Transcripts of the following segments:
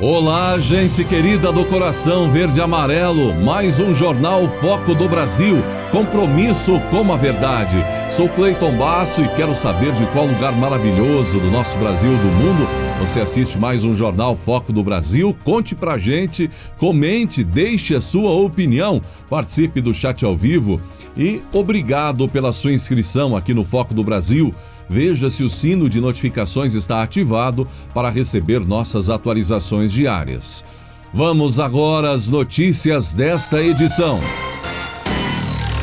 Olá, gente querida do coração verde e amarelo, mais um Jornal Foco do Brasil, compromisso com a verdade. Sou Cleiton Basso e quero saber de qual lugar maravilhoso do nosso Brasil e do mundo você assiste mais um Jornal Foco do Brasil. Conte pra gente, comente, deixe a sua opinião, participe do chat ao vivo e obrigado pela sua inscrição aqui no Foco do Brasil. Veja se o sino de notificações está ativado para receber nossas atualizações diárias. Vamos agora às notícias desta edição.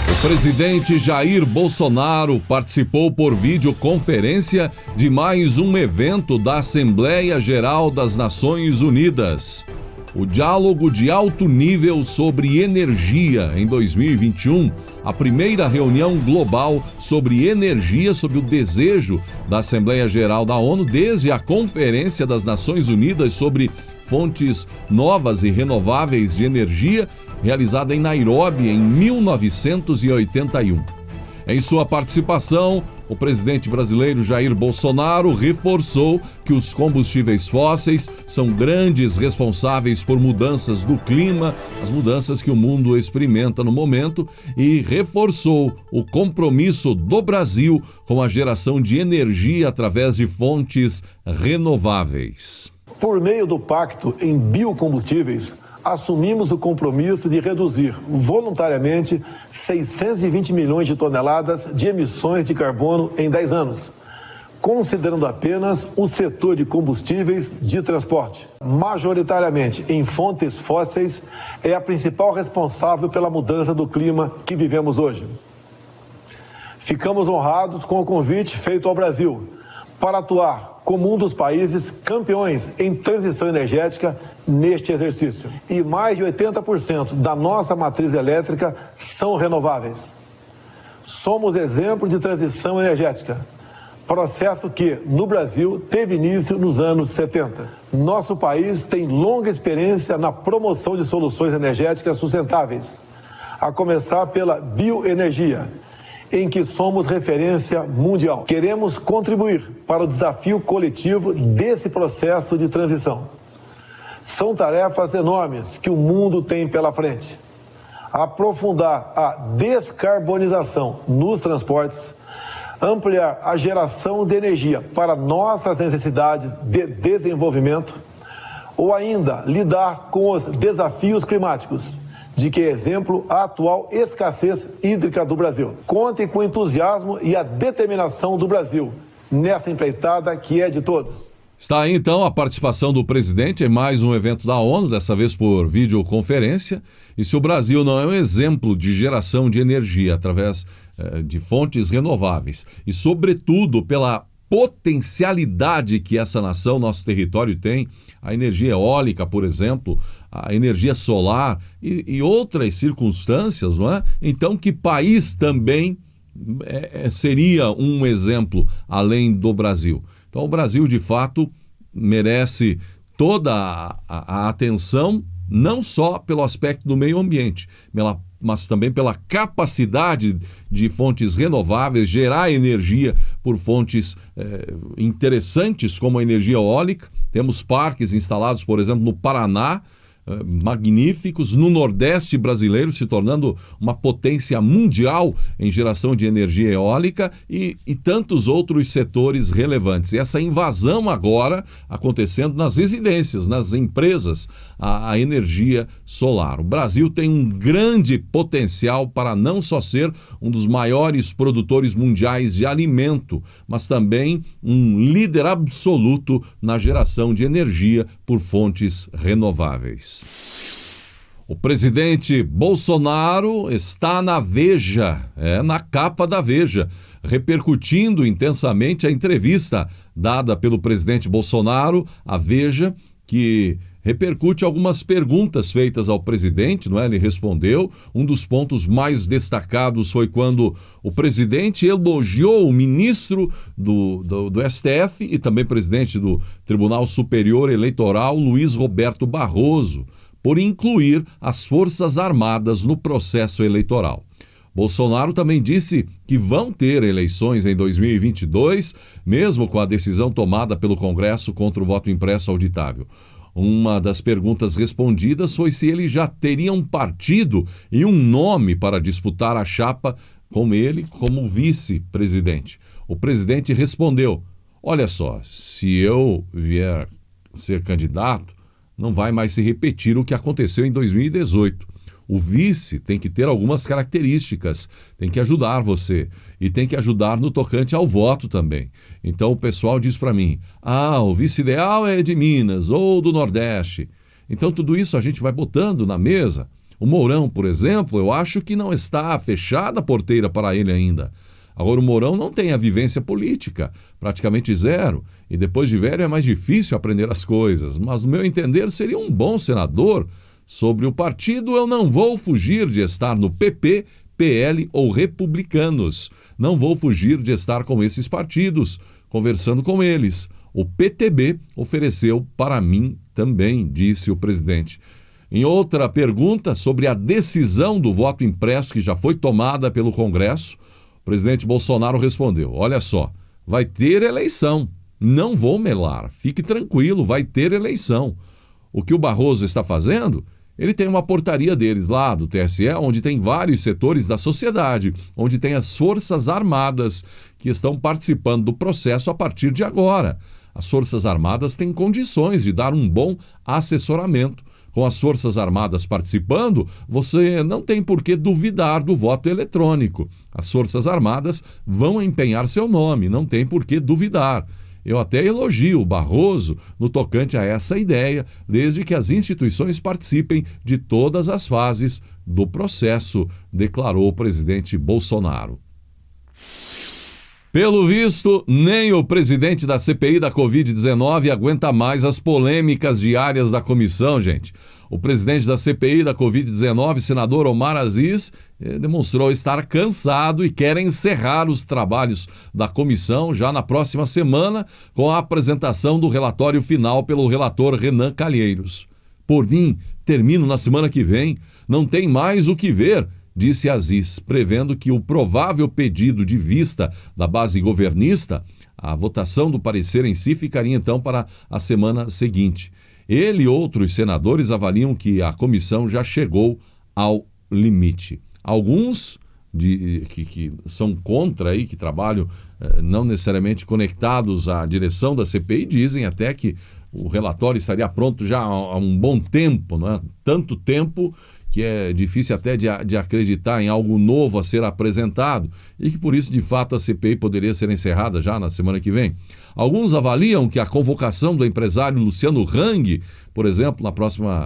O presidente Jair Bolsonaro participou por videoconferência de mais um evento da Assembleia Geral das Nações Unidas. O diálogo de alto nível sobre energia em 2021, a primeira reunião global sobre energia sob o desejo da Assembleia Geral da ONU desde a Conferência das Nações Unidas sobre fontes novas e renováveis de energia, realizada em Nairobi em 1981. Em sua participação, o presidente brasileiro Jair Bolsonaro reforçou que os combustíveis fósseis são grandes responsáveis por mudanças do clima, as mudanças que o mundo experimenta no momento, e reforçou o compromisso do Brasil com a geração de energia através de fontes renováveis. Por meio do Pacto em Biocombustíveis, assumimos o compromisso de reduzir voluntariamente 620 milhões de toneladas de emissões de carbono em 10 anos, considerando apenas o setor de combustíveis de transporte. Majoritariamente em fontes fósseis, é a principal responsável pela mudança do clima que vivemos hoje. Ficamos honrados com o convite feito ao Brasil para atuar como um dos países campeões em transição energética neste exercício. E mais de 80% da nossa matriz elétrica são renováveis. Somos exemplo de transição energética, processo que, no Brasil, teve início nos anos 70. Nosso país tem longa experiência na promoção de soluções energéticas sustentáveis, a começar pela bioenergia, em que somos referência mundial. Queremos contribuir para o desafio coletivo desse processo de transição. São tarefas enormes que o mundo tem pela frente. Aprofundar a descarbonização nos transportes, ampliar a geração de energia para nossas necessidades de desenvolvimento, ou ainda lidar com os desafios climáticos, de que é exemplo a atual escassez hídrica do Brasil. Contem com o entusiasmo e a determinação do Brasil nessa empreitada que é de todos. Está aí então a participação do presidente em mais um evento da ONU, dessa vez por videoconferência. E se o Brasil não é um exemplo de geração de energia através de fontes renováveis e, sobretudo, pela potencialidade que essa nação, nosso território tem, a energia eólica, por exemplo, a energia solar e outras circunstâncias, não é? Então, que país também seria um exemplo além do Brasil? Então, o Brasil, de fato, merece toda a atenção, não só pelo aspecto do meio ambiente, mas também pela capacidade de fontes renováveis, gerar energia por fontes interessantes como a energia eólica. Temos parques instalados, por exemplo, no Paraná, magníficos, no Nordeste brasileiro, se tornando uma potência mundial em geração de energia eólica e tantos outros setores relevantes. E essa invasão agora acontecendo nas residências, nas empresas, a energia solar. O Brasil tem um grande potencial para não só ser um dos maiores produtores mundiais de alimento, mas também um líder absoluto na geração de energia por fontes renováveis. O presidente Bolsonaro está na Veja, na capa da Veja, repercutindo intensamente a entrevista dada pelo presidente Bolsonaro à Veja, que repercute algumas perguntas feitas ao presidente, não é? Ele respondeu. Um dos pontos mais destacados foi quando o presidente elogiou o ministro do STF e também presidente do Tribunal Superior Eleitoral, Luiz Roberto Barroso, por incluir as Forças Armadas no processo eleitoral. Bolsonaro também disse que vão ter eleições em 2022, mesmo com a decisão tomada pelo Congresso contra o voto impresso auditável. Uma das perguntas respondidas foi se ele já teria um partido e um nome para disputar a chapa com ele como vice-presidente. O presidente respondeu: olha só, se eu vier ser candidato, não vai mais se repetir o que aconteceu em 2018. O vice tem que ter algumas características, tem que ajudar você e tem que ajudar no tocante ao voto também. Então o pessoal diz para mim: o vice ideal é de Minas ou do Nordeste. Então tudo isso a gente vai botando na mesa. O Mourão, por exemplo, eu acho que não está fechada a porteira para ele ainda. Agora o Mourão não tem a vivência política, praticamente zero, e depois de velho é mais difícil aprender as coisas, mas no meu entender seria um bom senador. Sobre o partido, eu não vou fugir de estar no PP, PL ou Republicanos. Não vou fugir de estar com esses partidos, conversando com eles. O PTB ofereceu para mim também, disse o presidente. Em outra pergunta sobre a decisão do voto impresso que já foi tomada pelo Congresso, o presidente Bolsonaro respondeu: olha só, vai ter eleição. Não vou melar, fique tranquilo, vai ter eleição. O que o Barroso está fazendo? Ele tem uma portaria deles lá do TSE, onde tem vários setores da sociedade, onde tem as Forças Armadas que estão participando do processo a partir de agora. As Forças Armadas têm condições de dar um bom assessoramento. Com as Forças Armadas participando, você não tem por que duvidar do voto eletrônico. As Forças Armadas vão empenhar seu nome, não tem por que duvidar. Eu até elogio o Barroso no tocante a essa ideia, desde que as instituições participem de todas as fases do processo, declarou o presidente Bolsonaro. Pelo visto, nem o presidente da CPI da Covid-19 aguenta mais as polêmicas diárias da comissão, gente. O presidente da CPI da Covid-19, senador Omar Aziz, demonstrou estar cansado e quer encerrar os trabalhos da comissão já na próxima semana com a apresentação do relatório final pelo relator Renan Calheiros. Por mim, termino na semana que vem, não tem mais o que ver, disse Aziz, prevendo que o provável pedido de vista da base governista, a votação do parecer em si, ficaria então para a semana seguinte. Ele e outros senadores avaliam que a comissão já chegou ao limite. Alguns que são contra, aí, que trabalham não necessariamente conectados à direção da CPI, dizem até que o relatório estaria pronto já há um bom tempo, não é? Tanto tempo que é difícil até de acreditar em algo novo a ser apresentado e que, por isso, de fato, a CPI poderia ser encerrada já na semana que vem. Alguns avaliam que a convocação do empresário Luciano Hang, por exemplo,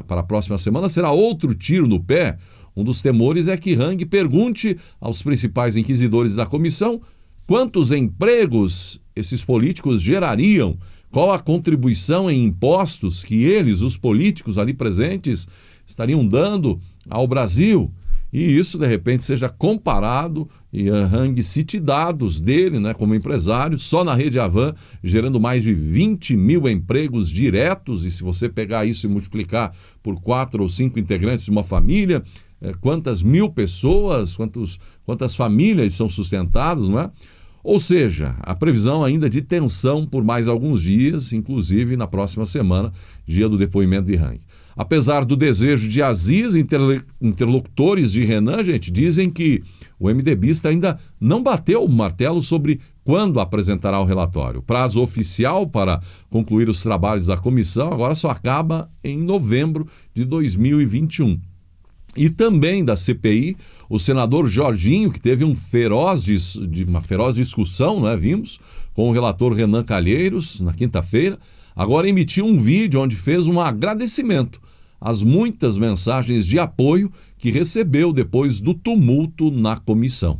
para a próxima semana, será outro tiro no pé. Um dos temores é que Hang pergunte aos principais inquisidores da comissão quantos empregos esses políticos gerariam, qual a contribuição em impostos que eles, os políticos ali presentes, estariam dando ao Brasil, e isso de repente seja comparado e Hang cite dados dele, né, como empresário, só na Rede Havan, gerando mais de 20 mil empregos diretos, e se você pegar isso e multiplicar por 4 ou 5 integrantes de uma família, quantas mil pessoas, quantas famílias são sustentadas, não é? Ou seja, a previsão ainda de tensão por mais alguns dias, inclusive na próxima semana, dia do depoimento de Hang. Apesar do desejo de Aziz, interlocutores de Renan, gente, dizem que o MDBista ainda não bateu o martelo sobre quando apresentará o relatório. O prazo oficial para concluir os trabalhos da comissão agora só acaba em novembro de 2021. E também da CPI, o senador Jorginho, que teve uma feroz discussão, né, vimos, com o relator Renan Calheiros na quinta-feira, agora emitiu um vídeo onde fez um agradecimento às muitas mensagens de apoio que recebeu depois do tumulto na comissão.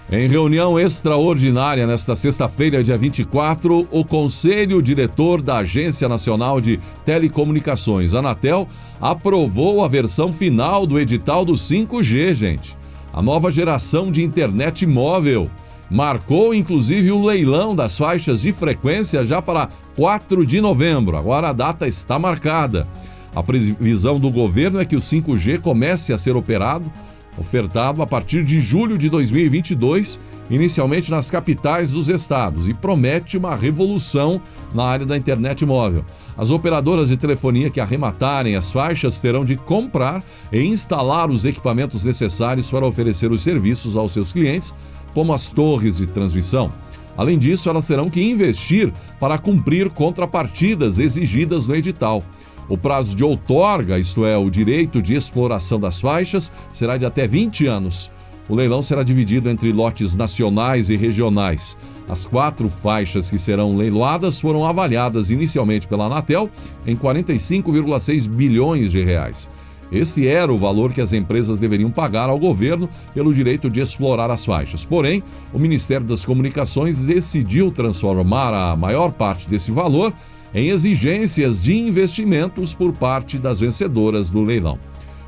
Em reunião extraordinária nesta sexta-feira, dia 24, o Conselho Diretor da Agência Nacional de Telecomunicações, Anatel, aprovou a versão final do edital do 5G, gente. A nova geração de internet móvel. Marcou, inclusive, o leilão das faixas de frequência já para 4 de novembro. Agora a data está marcada. A previsão do governo é que o 5G comece a ser ofertado a partir de julho de 2022 inicialmente nas capitais dos estados, e promete uma revolução na área da internet móvel. As operadoras de telefonia que arrematarem as faixas terão de comprar e instalar os equipamentos necessários para oferecer os serviços aos seus clientes, como as torres de transmissão. Além disso, elas terão que investir para cumprir contrapartidas exigidas no edital. O prazo de outorga, isto é, o direito de exploração das faixas, será de até 20 anos. O leilão será dividido entre lotes nacionais e regionais. As 4 faixas que serão leiloadas foram avaliadas inicialmente pela Anatel em 45,6 bilhões de reais. Esse era o valor que as empresas deveriam pagar ao governo pelo direito de explorar as faixas. Porém, o Ministério das Comunicações decidiu transformar a maior parte desse valor em exigências de investimentos por parte das vencedoras do leilão.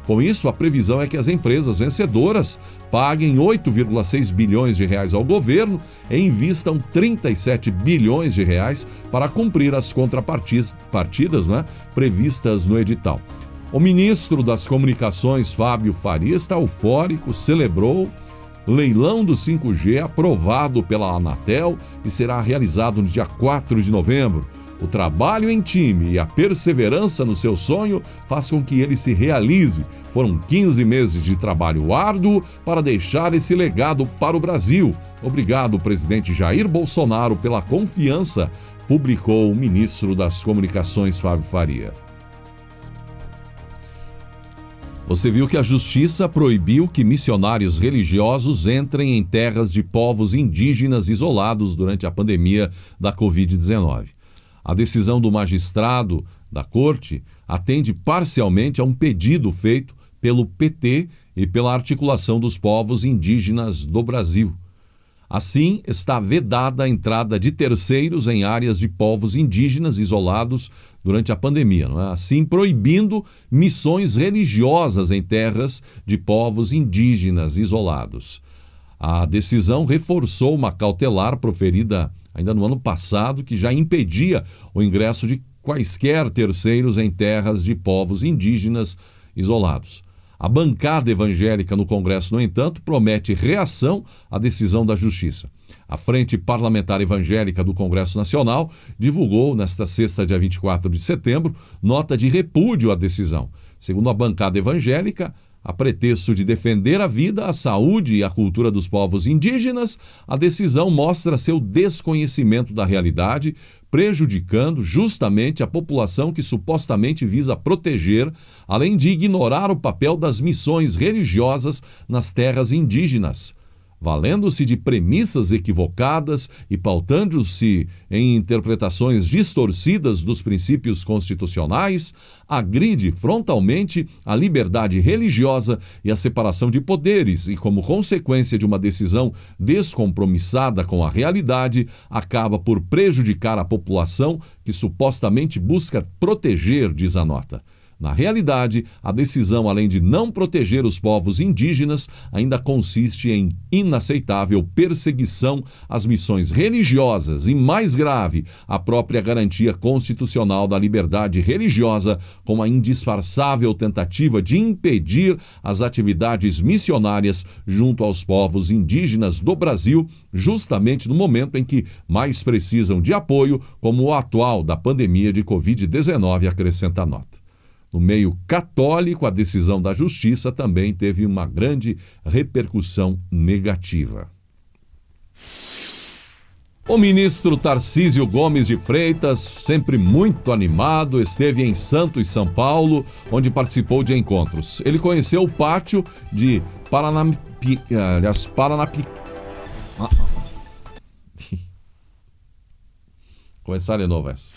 Com isso, a previsão é que as empresas vencedoras paguem 8,6 bilhões de reais ao governo e invistam 37 bilhões de reais para cumprir as contrapartidas, previstas no edital. O ministro das Comunicações, Fábio Faria, está eufórico, celebrou leilão do 5G aprovado pela Anatel e será realizado no dia 4 de novembro. O trabalho em time e a perseverança no seu sonho faz com que ele se realize. Foram 15 meses de trabalho árduo para deixar esse legado para o Brasil. Obrigado, presidente Jair Bolsonaro, pela confiança, publicou o ministro das Comunicações, Fábio Faria. Você viu que a Justiça proibiu que missionários religiosos entrem em terras de povos indígenas isolados durante a pandemia da Covid-19. A decisão do magistrado da Corte atende parcialmente a um pedido feito pelo PT e pela Articulação dos Povos Indígenas do Brasil. Assim, está vedada a entrada de terceiros em áreas de povos indígenas isolados durante a pandemia, não é? Assim proibindo missões religiosas em terras de povos indígenas isolados. A decisão reforçou uma cautelar proferida ainda no ano passado, que já impedia o ingresso de quaisquer terceiros em terras de povos indígenas isolados. A bancada evangélica no Congresso, no entanto, promete reação à decisão da Justiça. A Frente Parlamentar Evangélica do Congresso Nacional divulgou, nesta sexta, dia 24 de setembro, nota de repúdio à decisão. Segundo a bancada evangélica, a pretexto de defender a vida, a saúde e a cultura dos povos indígenas, a decisão mostra seu desconhecimento da realidade, prejudicando justamente a população que supostamente visa proteger, além de ignorar o papel das missões religiosas nas terras indígenas. Valendo-se de premissas equivocadas e pautando-se em interpretações distorcidas dos princípios constitucionais, agride frontalmente a liberdade religiosa e a separação de poderes e, como consequência de uma decisão descompromissada com a realidade, acaba por prejudicar a população que supostamente busca proteger, diz a nota. Na realidade, a decisão, além de não proteger os povos indígenas, ainda consiste em inaceitável perseguição às missões religiosas e, mais grave, a própria garantia constitucional da liberdade religiosa, com a indisfarçável tentativa de impedir as atividades missionárias junto aos povos indígenas do Brasil, justamente no momento em que mais precisam de apoio, como o atual da pandemia de Covid-19, acrescenta a nota. No meio católico, a decisão da Justiça também teve uma grande repercussão negativa. O ministro Tarcísio Gomes de Freitas, sempre muito animado, esteve em Santos, São Paulo, onde participou de encontros. Ele conheceu o pátio de Começar de novo essa.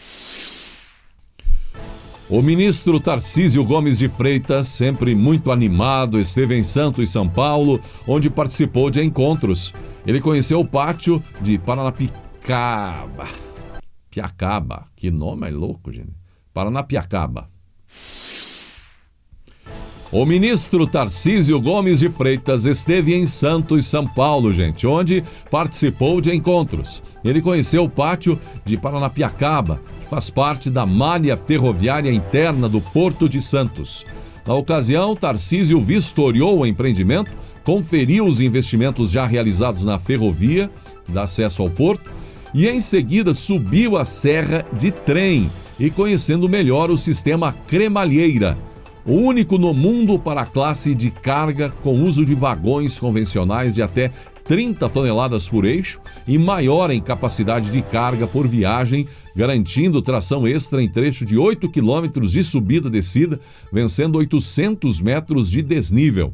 O ministro Tarcísio Gomes de Freitas, sempre muito animado, esteve em Santos, São Paulo, onde participou de encontros. Ele conheceu o pátio de Paranapiacaba. Piacaba, que nome é louco, gente. Paranapiacaba. O ministro Tarcísio Gomes de Freitas esteve em Santos, São Paulo, gente, onde participou de encontros. Ele conheceu o pátio de Paranapiacaba, que faz parte da malha ferroviária interna do Porto de Santos. Na ocasião, Tarcísio vistoriou o empreendimento conferiu os investimentos já realizados na ferrovia, dá acesso ao porto, e em seguida subiu a serra de trem e conhecendo melhor o sistema cremalheira, o único no mundo para a classe de carga com uso de vagões convencionais de até 30 toneladas por eixo e maior em capacidade de carga por viagem, garantindo tração extra em trecho de 8 quilômetros de subida e descida, vencendo 800 metros de desnível.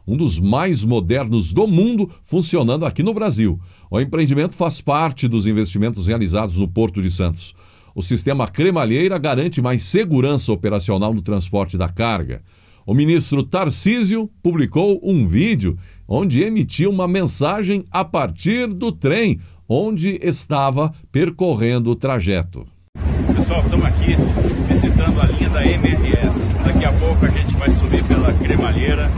Um dos mais modernos do mundo, funcionando aqui no Brasil. O empreendimento faz parte dos investimentos realizados no Porto de Santos. O sistema cremalheira garante mais segurança operacional no transporte da carga. O ministro Tarcísio publicou um vídeo onde emitiu uma mensagem a partir do trem, onde estava percorrendo o trajeto. Pessoal, estamos aqui visitando a linha da MRS. Daqui a pouco a gente vai subir pela cremalheira,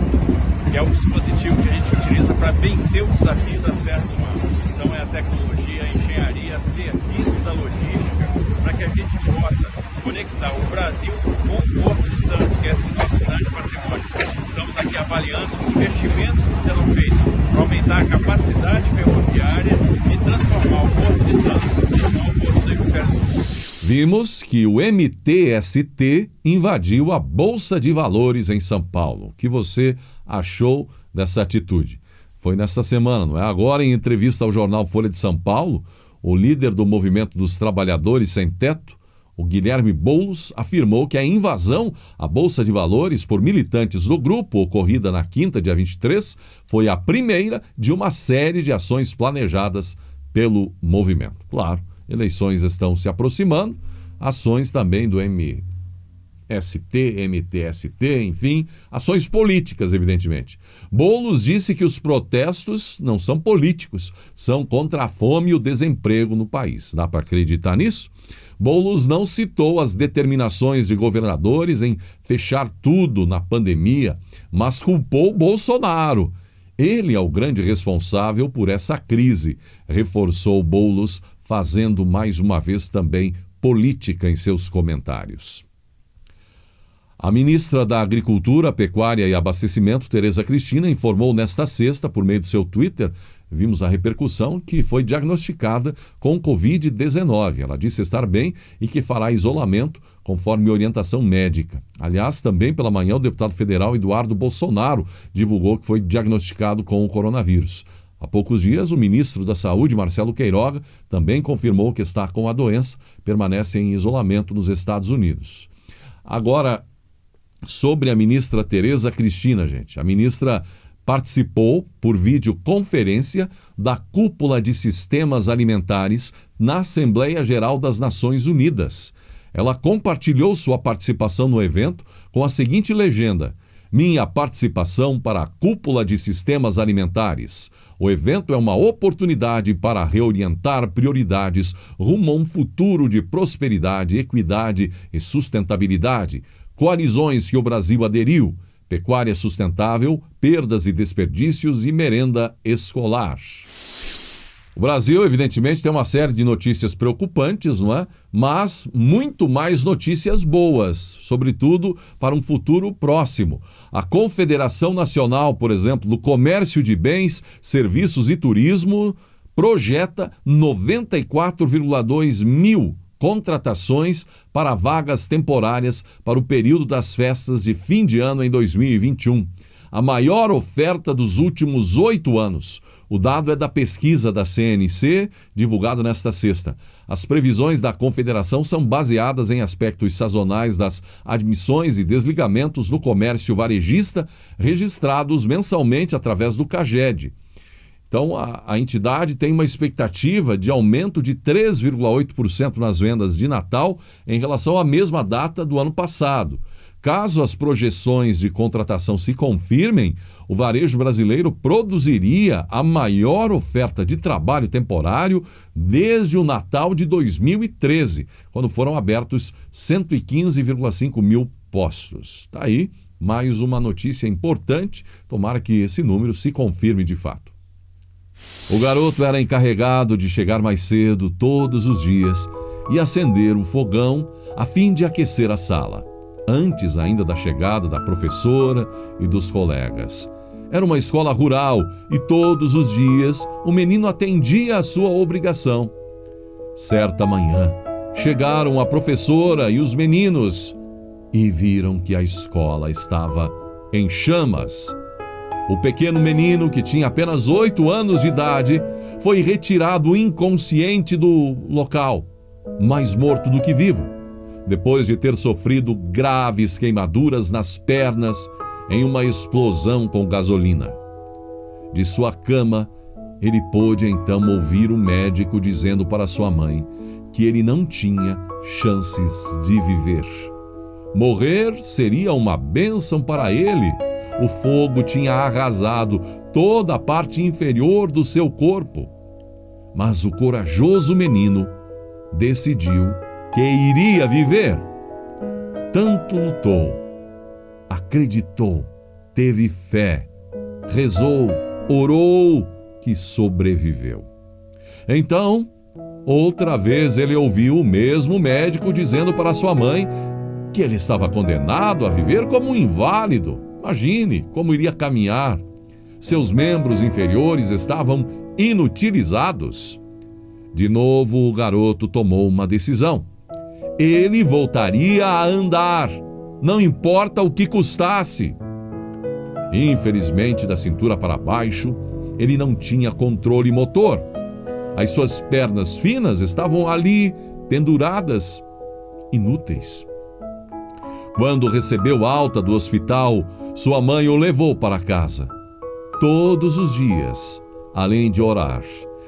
que é um dispositivo que a gente utiliza para vencer o desafio das serras humanas. Então é a tecnologia, a engenharia, serviço da logística, para que a gente possa conectar o Brasil com o Porto de Santos, que é esse nosso grande patrimônio. Estamos aqui avaliando os investimentos que serão feitos para aumentar a capacidade ferroviária e transformar o Porto de Santos no Porto do Hemisfério Sul. Vimos que o MTST invadiu a Bolsa de Valores em São Paulo. O que você achou dessa atitude? Foi nesta semana, não é? Agora, em entrevista ao jornal Folha de São Paulo, o líder do Movimento dos Trabalhadores Sem Teto, o Guilherme Boulos, afirmou que a invasão à Bolsa de Valores por militantes do grupo, ocorrida na quinta, dia 23, foi a primeira de uma série de ações planejadas pelo movimento. Claro, eleições estão se aproximando, ações também do MTST, enfim, ações políticas, evidentemente. Boulos disse que os protestos não são políticos, são contra a fome e o desemprego no país. Dá para acreditar nisso? Boulos não citou as determinações de governadores em fechar tudo na pandemia, mas culpou Bolsonaro. Ele é o grande responsável por essa crise, reforçou Boulos, fazendo mais uma vez também política em seus comentários. A ministra da Agricultura, Pecuária e Abastecimento, Tereza Cristina, informou nesta sexta, por meio do seu Twitter, vimos a repercussão, que foi diagnosticada com Covid-19. Ela disse estar bem e que fará isolamento conforme orientação médica. Aliás, também pela manhã, o deputado federal Eduardo Bolsonaro divulgou que foi diagnosticado com o coronavírus. Há poucos dias, o ministro da Saúde, Marcelo Queiroga, também confirmou que está com a doença, permanece em isolamento nos Estados Unidos. Agora, sobre a ministra Tereza Cristina, gente. A ministra participou por videoconferência da Cúpula de Sistemas Alimentares na Assembleia Geral das Nações Unidas. Ela compartilhou sua participação no evento com a seguinte legenda: minha participação para a Cúpula de Sistemas Alimentares. O evento é uma oportunidade para reorientar prioridades rumo a um futuro de prosperidade, equidade e sustentabilidade. Coalizões que o Brasil aderiu: pecuária sustentável, perdas e desperdícios e merenda escolar. O Brasil, evidentemente, tem uma série de notícias preocupantes, não é? Mas muito mais notícias boas, sobretudo para um futuro próximo. A Confederação Nacional, por exemplo, do Comércio de Bens, Serviços e Turismo, projeta 94,2 mil contratações para vagas temporárias para o período das festas de fim de ano em 2021. A maior oferta dos últimos 8 anos. O dado é da pesquisa da CNC, divulgado nesta sexta. As previsões da Confederação são baseadas em aspectos sazonais das admissões e desligamentos no comércio varejista, registrados mensalmente através do CAGED. Então, a entidade tem uma expectativa de aumento de 3,8% nas vendas de Natal em relação à mesma data do ano passado. Caso as projeções de contratação se confirmem, o varejo brasileiro produziria a maior oferta de trabalho temporário desde o Natal de 2013, quando foram abertos 115,5 mil postos. Está aí mais uma notícia importante, tomara que esse número se confirme de fato. O garoto era encarregado de chegar mais cedo todos os dias e acender o fogão a fim de aquecer a sala, antes ainda da chegada da professora e dos colegas. Era uma escola rural e todos os dias o menino atendia à sua obrigação. Certa manhã, chegaram a professora e os meninos e viram que a escola estava em chamas. O pequeno menino, que tinha apenas 8 anos de idade, foi retirado inconsciente do local, mais morto do que vivo, depois de ter sofrido graves queimaduras nas pernas em uma explosão com gasolina. De sua cama, ele pôde então ouvir o médico dizendo para sua mãe que ele não tinha chances de viver. Morrer seria uma bênção para ele. O fogo tinha arrasado toda a parte inferior do seu corpo. Mas o corajoso menino decidiu que iria viver. Tanto lutou, acreditou, teve fé, rezou, orou, que sobreviveu. Então, outra vez ele ouviu o mesmo médico dizendo para sua mãe que ele estava condenado a viver como um inválido. Imagine como iria caminhar. Seus membros inferiores estavam inutilizados. De novo, o garoto tomou uma decisão. Ele voltaria a andar, não importa o que custasse. Infelizmente, da cintura para baixo, ele não tinha controle motor. As suas pernas finas estavam ali, penduradas, inúteis. Quando recebeu alta do hospital, sua mãe o levou para casa. Todos os dias, além de orar,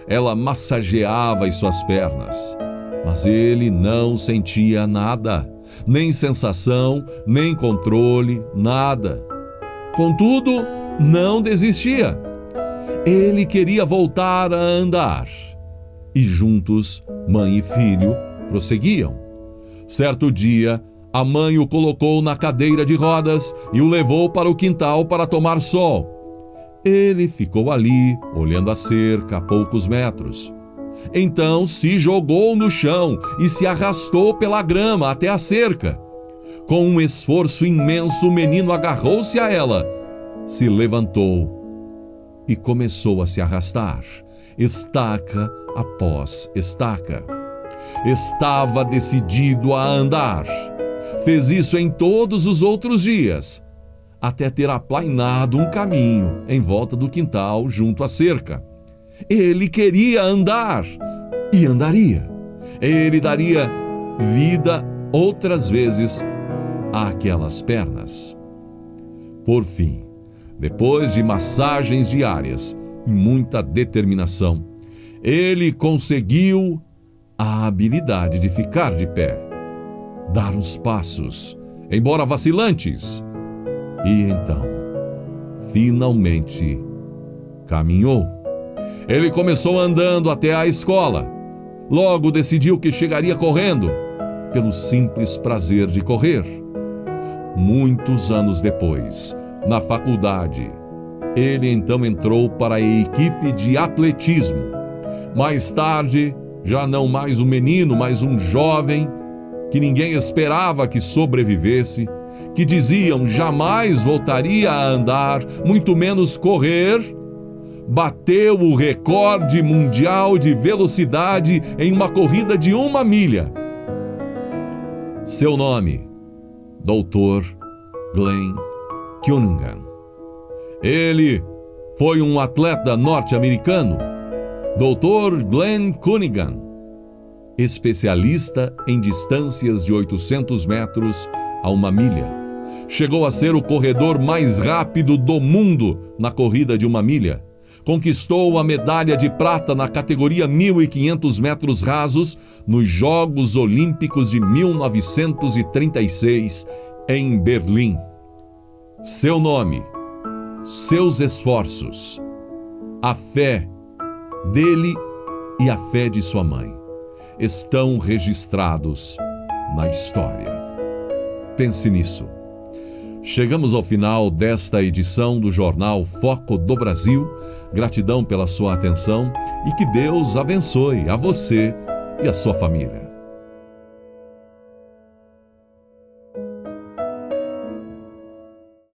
ela massageava as suas pernas. Mas ele não sentia nada, nem sensação, nem controle, nada. Contudo, não desistia. Ele queria voltar a andar. E juntos, mãe e filho prosseguiam. Certo dia, a mãe o colocou na cadeira de rodas e o levou para o quintal para tomar sol. Ele ficou ali, olhando a cerca a poucos metros. Então se jogou no chão e se arrastou pela grama até a cerca. Com um esforço imenso, o menino agarrou-se a ela, se levantou e começou a se arrastar, estaca após estaca. Estava decidido a andar. Fez isso em todos os outros dias, até ter aplainado um caminho em volta do quintal junto à cerca. Ele queria andar e andaria. Ele daria vida outras vezes àquelas pernas. Por fim, depois de massagens diárias e muita determinação, ele conseguiu a habilidade de ficar de pé, dar uns passos, embora vacilantes, e então, finalmente, caminhou. Ele começou andando até a escola. Logo decidiu que chegaria correndo, pelo simples prazer de correr. Muitos anos depois, na faculdade, ele então entrou para a equipe de atletismo. Mais tarde, já não mais um menino, mas um jovem, que ninguém esperava que sobrevivesse, que diziam jamais voltaria a andar, muito menos correr, bateu o recorde mundial de velocidade em uma corrida de 1 milha. Seu nome, Dr. Glenn Cunningham. Ele foi um atleta norte-americano, Dr. Glenn Cunningham, especialista em distâncias de 800 metros a 1 milha. Chegou a ser o corredor mais rápido do mundo na corrida de 1 milha. Conquistou a medalha de prata na categoria 1.500 metros rasos nos Jogos Olímpicos de 1936 em Berlim. Seu nome, seus esforços, a fé dele e a fé de sua mãe estão registrados na história. Pense nisso. Chegamos ao final desta edição do Jornal Foco do Brasil. Gratidão pela sua atenção e que Deus abençoe a você e a sua família.